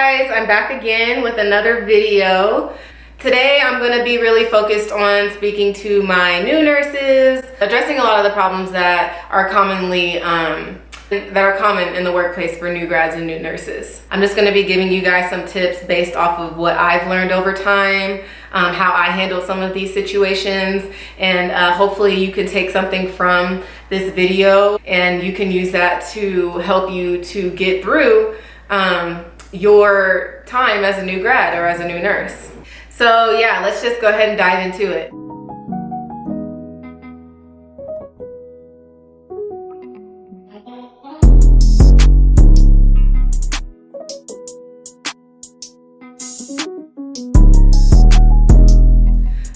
guys, I'm back again with another video. Today I'm going to be really focused on speaking to my new nurses, addressing a lot of the problems that are common in the workplace for new grads and new nurses. I'm just going to be giving you guys some tips based off of what I've learned over time, how I handled some of these situations, and hopefully you can take something from this video and you can use that to help you to get through your time as a new grad or as a new nurse. So yeah, let's just go ahead and dive into it.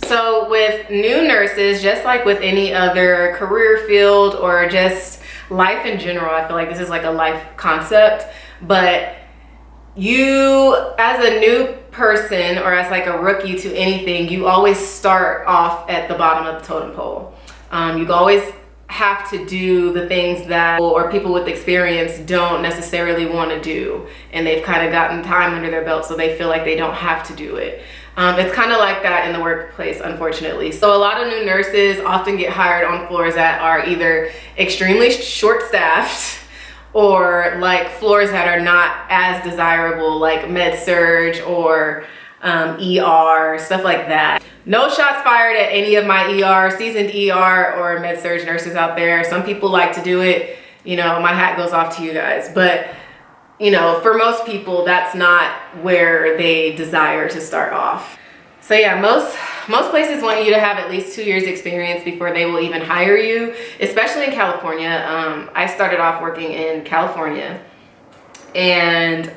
So with new nurses, just like with any other career field or just life in general, I feel like this is like a life concept, but you as a new person or as like a rookie to anything, you always start off at the bottom of the totem pole. You always have to do the things that or people with experience don't necessarily want to do, and they've kind of gotten time under their belt so they feel like they don't have to do it. It's kind of like that in the workplace, unfortunately. So a lot of new nurses often get hired on floors that are either extremely short-staffed or like floors that are not as desirable, like med-surg or ER, stuff like that. No shots fired at any of my seasoned ER or med-surg nurses out there. Some people like to do it, you know, my hat goes off to you guys. But, you know, for most people, that's not where they desire to start off. So yeah, most places want you to have at least 2 years experience before they will even hire you, especially in California. I started off working in California, and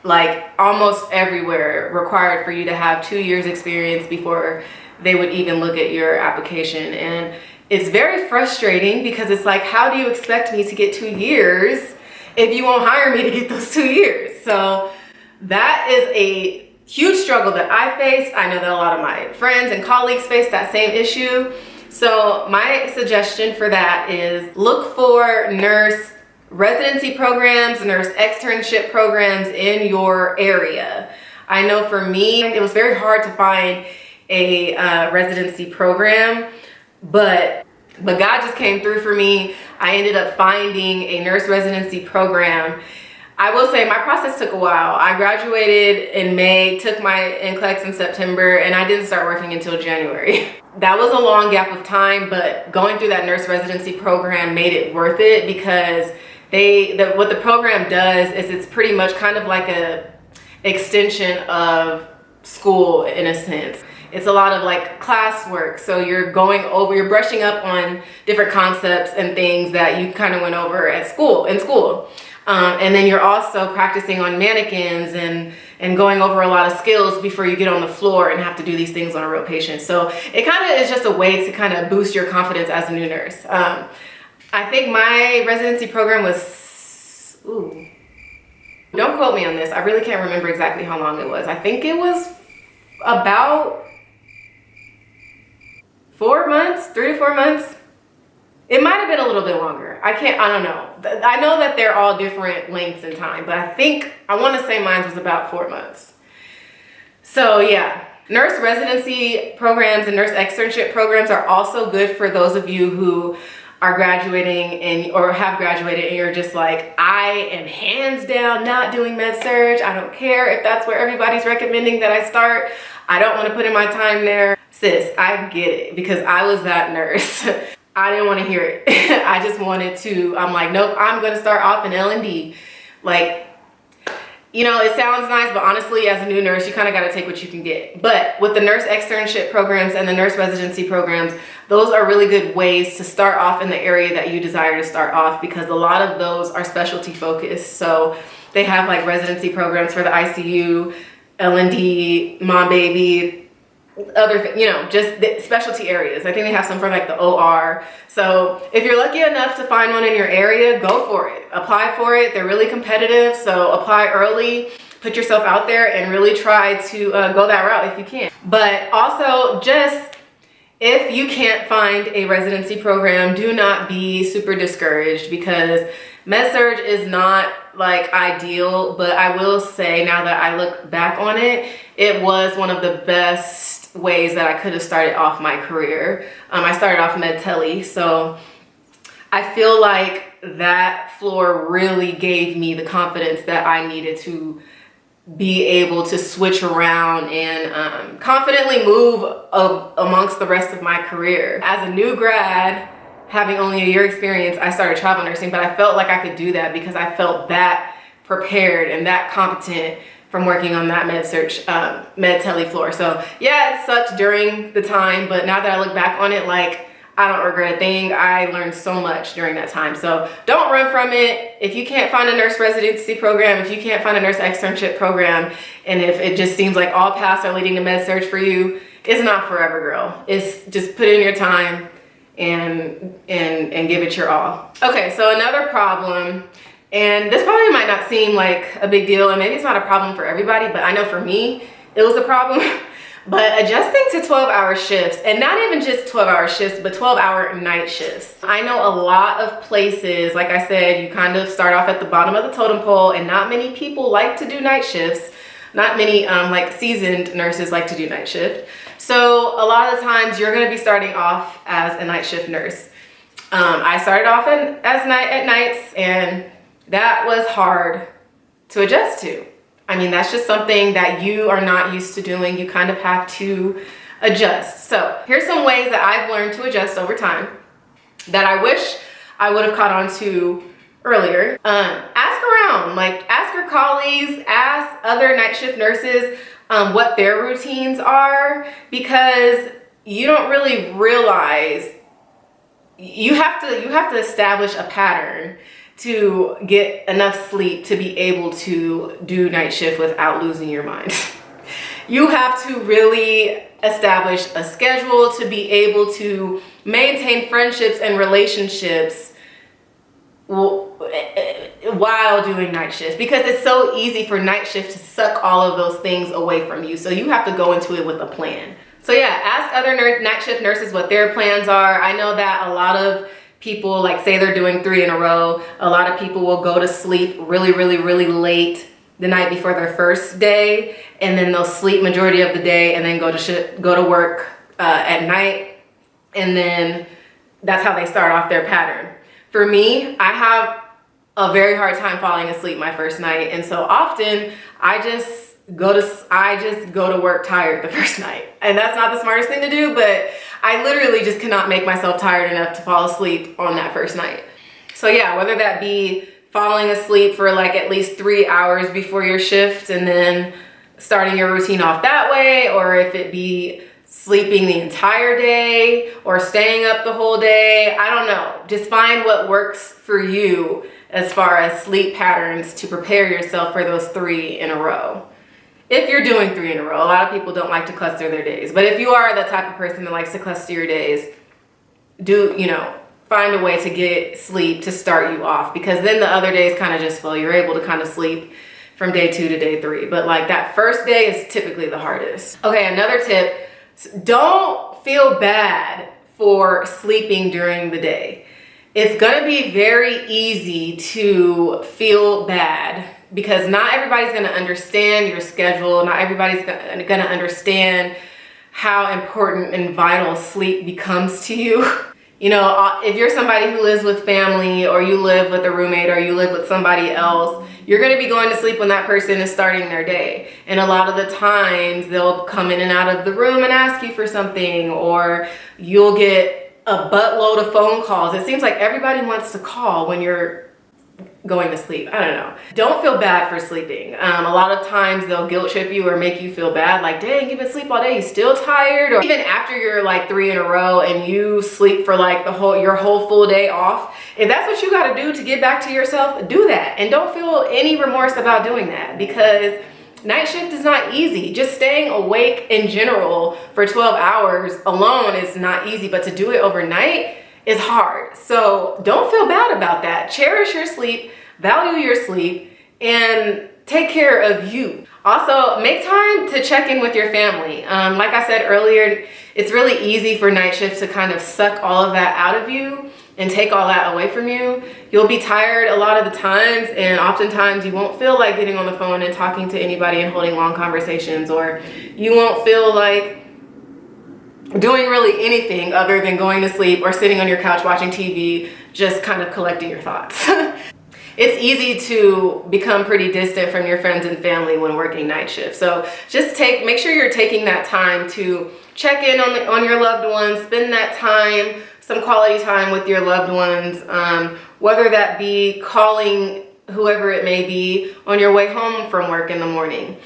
like almost everywhere required for you to have 2 years experience before they would even look at your application. And it's very frustrating because it's like, how do you expect me to get 2 years if you won't hire me to get those 2 years? So that is a huge struggle that I faced. I know that a lot of my friends and colleagues face that same issue. So my suggestion for that is look for nurse residency programs, nurse externship programs in your area. I know for me, it was very hard to find a residency program, but God just came through for me. I ended up finding a nurse residency program. I will say my process took a while. I graduated in May, took my NCLEX in September, and I didn't start working until January. That was a long gap of time, but going through that nurse residency program made it worth it because what the program does is it's pretty much kind of like a extension of school in a sense. It's a lot of like classwork. So you're brushing up on different concepts and things that you kind of went over in school. And then you're also practicing on mannequins and going over a lot of skills before you get on the floor and have to do these things on a real patient. So it kind of is just a way to kind of boost your confidence as a new nurse. I think my residency program was, don't quote me on this. I really can't remember exactly how long it was. I think it was about 4 months, 3 to 4 months. It might have been a little bit longer. I don't know. I know that they're all different lengths in time, but I want to say mine was about 4 months. So yeah, nurse residency programs and nurse externship programs are also good for those of you who are graduating or have graduated and you're just like, I am hands down not doing med-surg. I don't care if that's where everybody's recommending that I start. I don't want to put in my time there. Sis, I get it because I was that nurse. I didn't want to hear it. I just wanted to, I'm like, nope, I'm going to start off in L&D. Like, you know, it sounds nice, but honestly, as a new nurse, you kind of got to take what you can get. But with the nurse externship programs and the nurse residency programs, those are really good ways to start off in the area that you desire to start off because a lot of those are specialty focused. So they have like residency programs for the ICU, L&D, mom, baby, other, you know, just the specialty areas. I think they have some for like the OR. So if you're lucky enough to find one in your area, go for it. Apply for it. They're really competitive. So apply early, put yourself out there and really try to go that route if you can. But also just if you can't find a residency program, do not be super discouraged because Med-surg is not like ideal, but I will say now that I look back on it, it was one of the best ways that I could have started off my career. I started off med-tele, so I feel like that floor really gave me the confidence that I needed to be able to switch around and confidently move amongst the rest of my career. As a new grad, having only a year experience, I started travel nursing, but I felt like I could do that because I felt that prepared and that competent from working on that med-tele floor. So yeah, it sucked during the time, but now that I look back on it, like, I don't regret a thing. I learned so much during that time. So don't run from it. If you can't find a nurse residency program, if you can't find a nurse externship program, and if it just seems like all paths are leading to med-surg for you, it's not forever, girl. It's just put in your time and give it your all. Okay, so another problem, and this probably might not seem like a big deal, and maybe it's not a problem for everybody, but I know for me, it was a problem. But adjusting to 12-hour shifts, and not even just 12-hour shifts, but 12-hour night shifts. I know a lot of places, like I said, you kind of start off at the bottom of the totem pole, and not many people like to do night shifts. Not many like seasoned nurses like to do night shift. So a lot of the times you're gonna be starting off as a night shift nurse. I started off at nights, and that was hard to adjust to. I mean, that's just something that you are not used to doing. You kind of have to adjust. So here's some ways that I've learned to adjust over time that I wish I would have caught on to earlier. Ask around, like ask your colleagues, ask other night shift nurses what their routines are, because you don't really realize you have to establish a pattern to get enough sleep to be able to do night shift without losing your mind. You have to really establish a schedule to be able to maintain friendships and relationships while doing night shifts, because it's so easy for night shift to suck all of those things away from you. So you have to go into it with a plan. So yeah, ask other night shift nurses what their plans are. I know that a lot of people, like say they're doing 3 in a row, a lot of people will go to sleep really late the night before their first day, and then they'll sleep majority of the day and then go to work at night, and then that's how they start off their pattern. For me, I have a very hard time falling asleep my first night, and so often I just go to work tired the first night. And that's not the smartest thing to do, but I literally just cannot make myself tired enough to fall asleep on that first night. So yeah, whether that be falling asleep for like at least 3 hours before your shift and then starting your routine off that way, or if it be sleeping the entire day or staying up the whole day, I don't know. Just find what works for you as far as sleep patterns to prepare yourself for those 3 in a row. If you're doing 3 in a row, a lot of people don't like to cluster their days. But if you are the type of person that likes to cluster your days, find a way to get sleep to start you off, because then the other days kind of just flow. You're able to kind of sleep from day 2 to day 3. But like that first day is typically the hardest. Okay, another tip, don't feel bad for sleeping during the day. It's gonna be very easy to feel bad because not everybody's gonna understand your schedule. Not everybody's gonna understand how important and vital sleep becomes to you. You know, if you're somebody who lives with family, or you live with a roommate, or you live with somebody else, you're gonna be going to sleep when that person is starting their day. And a lot of the times they'll come in and out of the room and ask you for something, or you'll get a buttload of phone calls. It seems like everybody wants to call when you're going to sleep. I don't know. Don't feel bad for sleeping. A lot of times they'll guilt trip you or make you feel bad, like, dang, you've been asleep all day, you still tired? Or even after you're like 3 in a row and you sleep for like your whole full day off, if that's what you got to do to get back to yourself, do that. And don't feel any remorse about doing that, because night shift is not easy. Just staying awake in general for 12 hours alone is not easy, but to do it overnight is hard. So don't feel bad about that. Cherish your sleep, value your sleep, and take care of you. Also, make time to check in with your family. Like I said earlier, it's really easy for night shifts to kind of suck all of that out of you. and take all that away from you, you'll be tired a lot of the times, and oftentimes you won't feel like getting on the phone and talking to anybody and holding long conversations, or you won't feel like doing really anything other than going to sleep or sitting on your couch watching TV, just kind of collecting your thoughts. It's easy to become pretty distant from your friends and family when working night shift. So just make sure you're taking that time to check in on your loved ones, spend that time, some quality time with your loved ones, whether that be calling whoever it may be on your way home from work in the morning,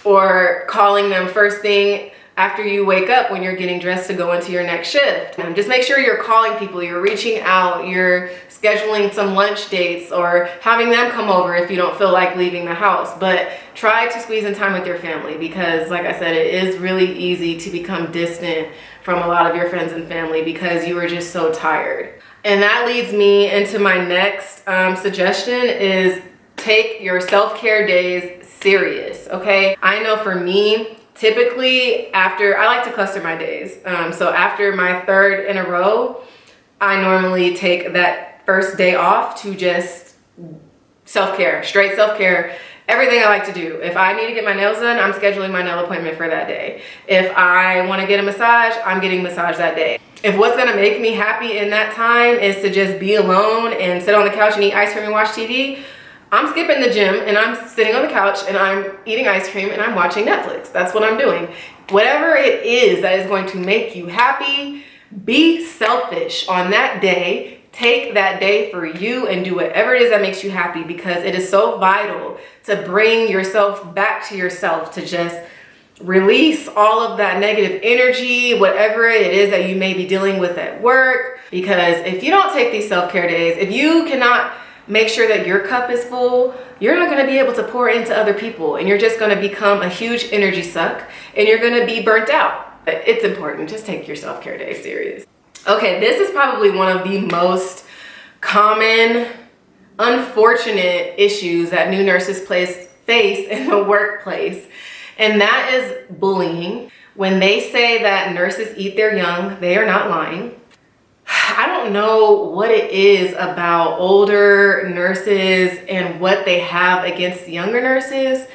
or calling them first thing after you wake up when you're getting dressed to go into your next shift. Just make sure you're calling people, you're reaching out, you're scheduling some lunch dates, or having them come over if you don't feel like leaving the house. But try to squeeze in time with your family, because like I said, it is really easy to become distant from a lot of your friends and family because you are just so tired. And that leads me into my next suggestion is take your self-care days serious, okay? I know for me, typically I like to cluster my days. So after my third in a row, I normally take that first day off to just self-care, straight self-care, everything I like to do. If I need to get my nails done, I'm scheduling my nail appointment for that day. If I want to get a massage, I'm getting massage that day. If what's going to make me happy in that time is to just be alone and sit on the couch and eat ice cream and watch TV, I'm skipping the gym and I'm sitting on the couch and I'm eating ice cream and I'm watching Netflix. That's what I'm doing. Whatever it is that is going to make you happy, be selfish on that day. Take that day for you and do whatever it is that makes you happy, because it is so vital to bring yourself back to yourself, to just release all of that negative energy, whatever it is that you may be dealing with at work. Because if you don't take these self-care days, if you cannot make sure that your cup is full, you're not going to be able to pour into other people, and you're just going to become a huge energy suck and you're going to be burnt out. But it's important. Just take your self-care day serious. Okay, this is probably one of the most common, unfortunate issues that new nurses face in the workplace, and that is bullying. When they say that nurses eat their young, they are not lying. I don't know what it is about older nurses and what they have against younger nurses.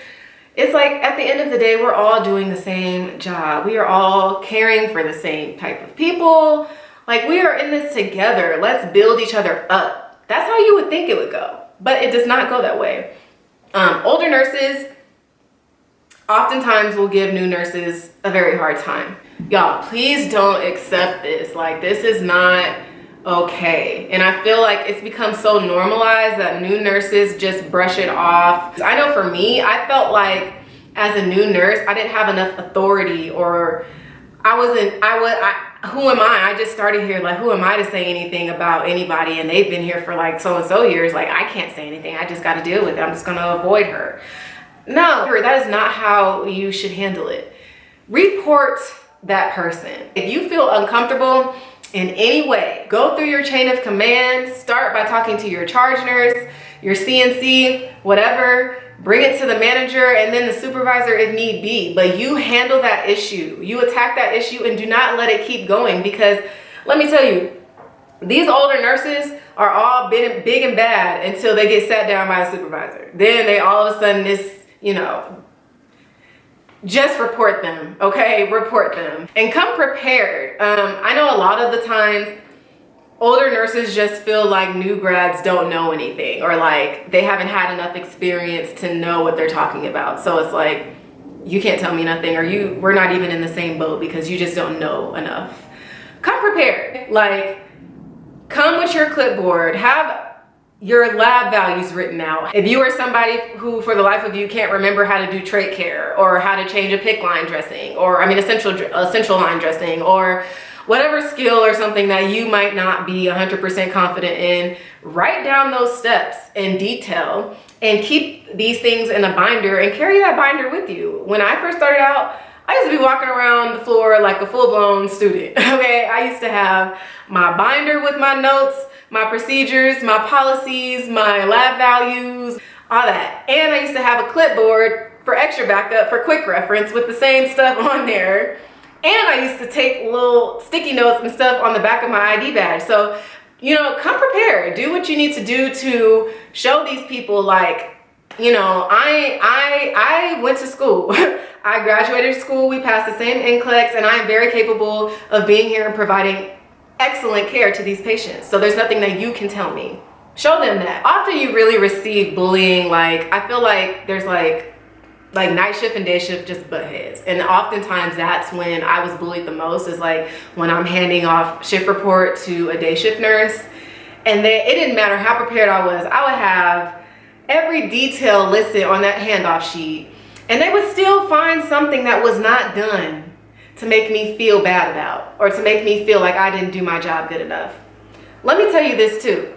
It's like at the end of the day, we're all doing the same job. We are all caring for the same type of people. Like, we are in this together. Let's build each other up. That's how you would think it would go, but it does not go that way. Older nurses oftentimes will give new nurses a very hard time. Y'all, please don't accept this. Like, this is not okay. And I feel like it's become so normalized that new nurses just brush it off. I know for me, I felt like as a new nurse, I didn't have enough authority, or who am I? I just started here. Like, who am I to say anything about anybody? And they've been here for like so-and-so years. Like, I can't say anything. I just got to deal with it. I'm just going to avoid her. No, that is not how you should handle it. Report that person. If you feel uncomfortable in any way, go through your chain of command. Start by talking to your charge nurse, your CNC, whatever. Bring it to the manager and then the supervisor if need be. But you handle that issue. You attack that issue and do not let it keep going, because let me tell you, these older nurses are all big and bad until they get sat down by a supervisor. Then they all of a sudden just report them, okay? Report them and come prepared. I know a lot of the time older nurses just feel like new grads don't know anything, or like they haven't had enough experience to know what they're talking about. So it's like, you can't tell me nothing, or we're not even in the same boat because you just don't know enough. Come prepared. Like, come with your clipboard. Have your lab values written out. If you are somebody who for the life of you can't remember how to do trach care, or how to change a PICC line dressing, or essential line dressing, or whatever skill or something that you might not be 100% confident in, write down those steps in detail and keep these things in a binder and carry that binder with you. When I first started out, I used to be walking around the floor like a full-blown student, okay? I used to have my binder with my notes, my procedures, my policies, my lab values, all that. And I used to have a clipboard for extra backup for quick reference with the same stuff on there. And I used to take little sticky notes and stuff on the back of my ID badge. So you know, come prepared. Do what you need to do to show these people, like, you know, I went to school. I graduated school. We passed the same NCLEX, and I am very capable of being here and providing excellent care to these patients. So there's nothing that you can tell me. Show them that. Often you really receive bullying. Like, I feel like there's like night shift and day shift just butt heads. And oftentimes that's when I was bullied the most, is like when I'm handing off shift report to a day shift nurse. And it didn't matter how prepared I would have every detail listed on that handoff sheet. And they would still find something that was not done to make me feel bad about, or to make me feel like I didn't do my job good enough. Let me tell you this too.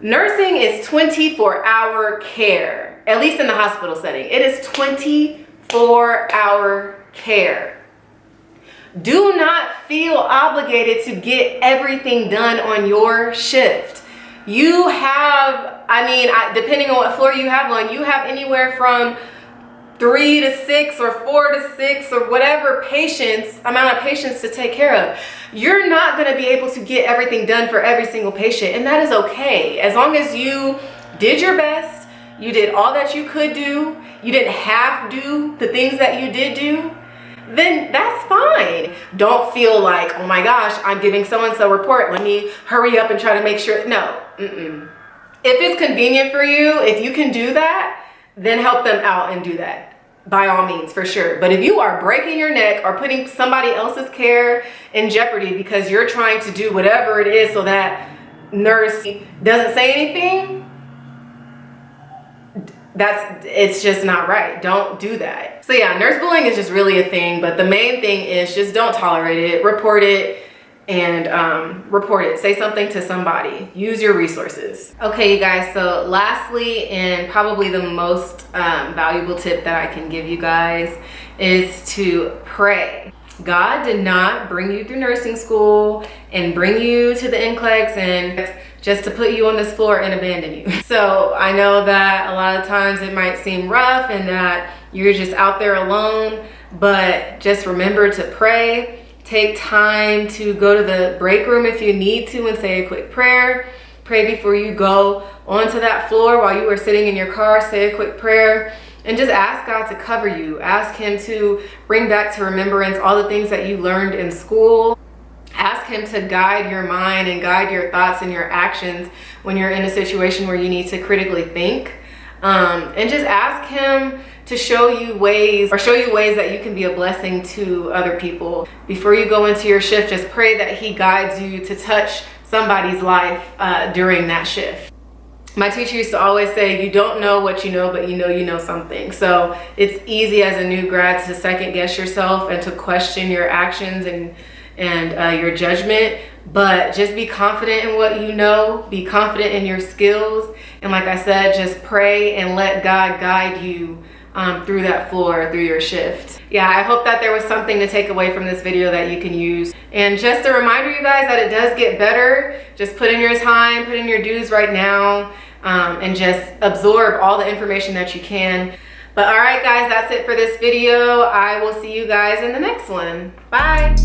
Nursing is 24-hour care, at least in the hospital setting. It is 24-hour care. Do not feel obligated to get everything done on your shift. You have, depending on what floor you have on, you have anywhere from 3 to 6 or 4 to 6 or whatever amount of patients to take care of. You're not going to be able to get everything done for every single patient, and that is okay. As long as you did your best, you did all that you could do, you didn't half do the things that you did do, then that's fine. Don't feel like, oh my gosh, I'm giving so-and-so a report, let me hurry up and try to make sure. No. If it's convenient for you, if you can do that, then help them out and do that, by all means, for sure. But if you are breaking your neck or putting somebody else's care in jeopardy because you're trying to do whatever it is so that nurse doesn't say anything, it's just not right. Don't do that. So yeah, nurse bullying is just really a thing, but the main thing is just don't tolerate it, report it, and report it. Say something to somebody. Use your resources. Okay, you guys, so lastly, and probably the most valuable tip that I can give you guys is to pray. God did not bring you through nursing school and bring you to the NCLEX and just to put you on this floor and abandon you. So I know that a lot of times it might seem rough and that you're just out there alone, but just remember to pray. Take time to go to the break room if you need to and say a quick prayer. Pray before you go onto that floor while you are sitting in your car. Say a quick prayer and just ask God to cover you. Ask Him to bring back to remembrance all the things that you learned in school. Ask Him to guide your mind and guide your thoughts and your actions when you're in a situation where you need to critically think. And just ask Him to show you ways that you can be a blessing to other people. Before you go into your shift, just pray that He guides you to touch somebody's life during that shift. My teacher used to always say, you don't know what you know, but you know something. So it's easy as a new grad to second guess yourself and to question your actions and your judgment, but just be confident in what you know, be confident in your skills, and like I said, just pray and let God guide you through that floor, through your shift. Yeah, I hope that there was something to take away from this video that you can use. And just a reminder, you guys, that it does get better. Just put in your time, put in your dues right now, and just absorb all the information that you can. But all right, guys, that's it for this video. I will see you guys in the next one. Bye.